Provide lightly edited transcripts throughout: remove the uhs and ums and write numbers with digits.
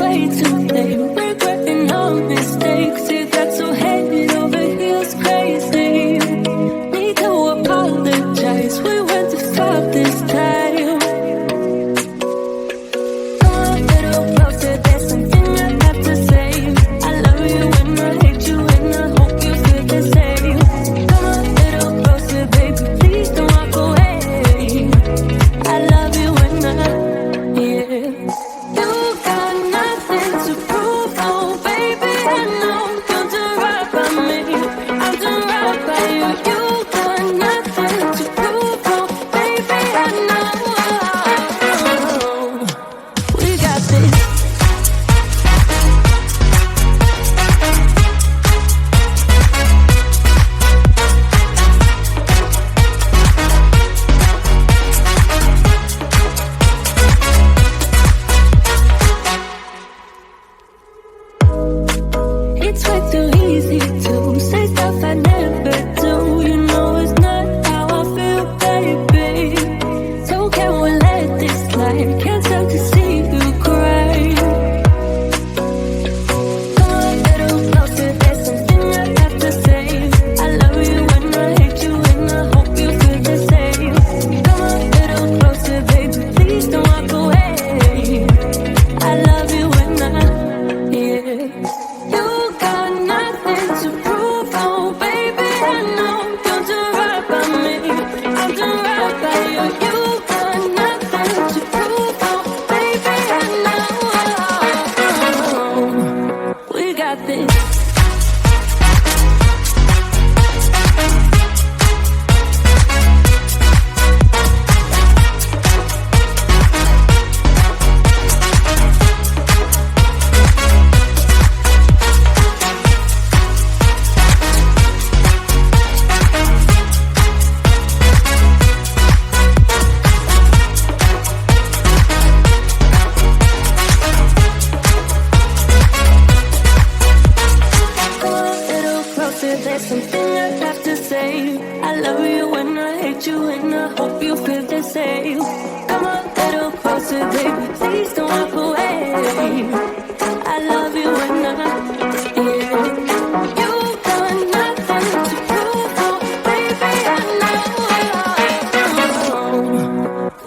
way too late. Regretting our mistakes. See, that's so head over heels crazy. Need to apologize. We went too far this time. Come a little closer. There's something I have to say. I love you and I hate you and I hope you feel the same. Come a little closer, baby. Please don't walk away. I love you and yeah. You got nothing to prove, oh baby. I know you'll do right by me. I'll do right by you. You got nothing to prove, oh baby. I know we got this. It's way too easy to say stuff I never do. You know it's not how I feel, baby. So can we let this slide? Can't stand to see you cry. Come a little closer, there's something I have to say. I love you and I hate you and I hope you feel the same. Come a little closer, baby, please don't walk away. I love you and yeah. You got nothing to prove, oh baby. I know you'll do right by me. I'll do right by you. You got nothing to prove, oh baby. I know we got this. There's something I have to say. I love you and I hate you and I hope you feel the same. Come a little closer, baby, please don't walk away. I love you and yeah. You got nothing to prove, oh baby. I know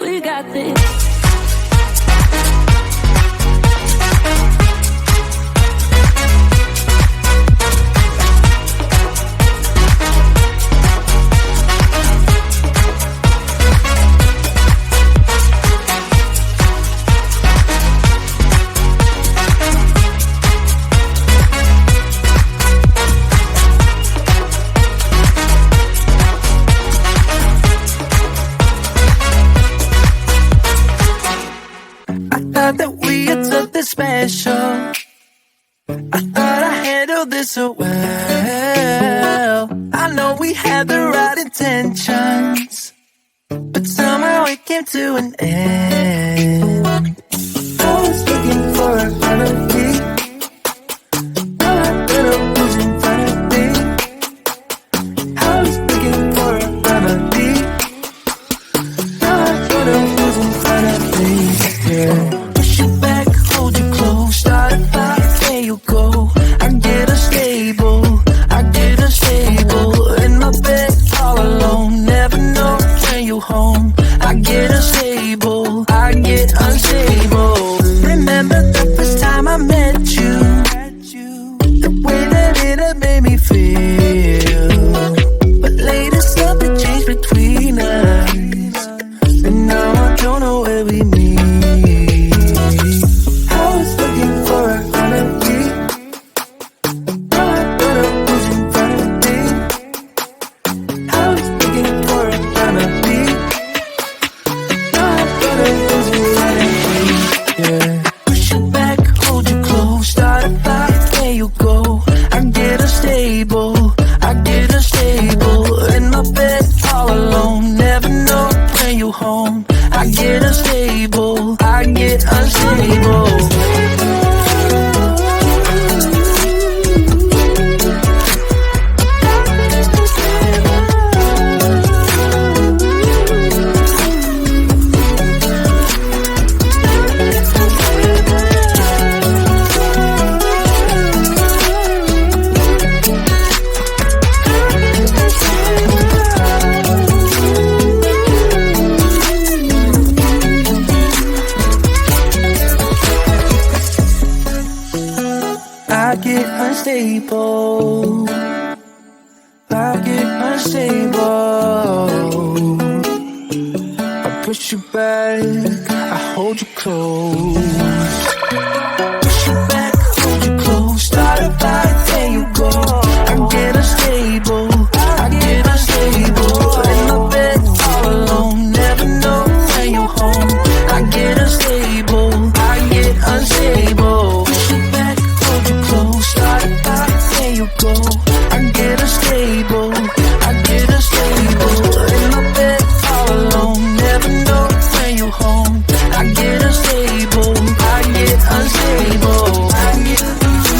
we got this. That we had something special. I thought I handled this so well. I know we had the right intentions, but somehow it came to an end. I was looking for a remedy. Now I better lose in front of me. I was looking for a remedy. Now I better lose in front of me. Yeah. Home, I get unstable, I get unstable. Remember the first time I met you? I get unstable. I get unstable. I push you back, I hold you close. Push you back, hold you close. Start a fight, there you go. I get unstable. I get unstable. In my bed all alone, never know when you're home. I get unstable. I get unstable. Push you back, hold you close. Start a fight, there you go. I get unstable. I get unstable. In my bed all alone, never know when you're home. I get unstable. I get unstable. I get unstable.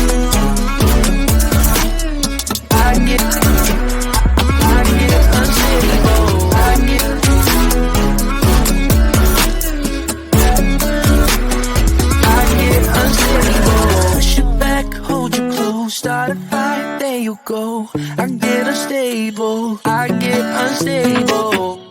I get unstable. Push you back, hold you close. Start a fight, there you go. I get unstable. I get unstable.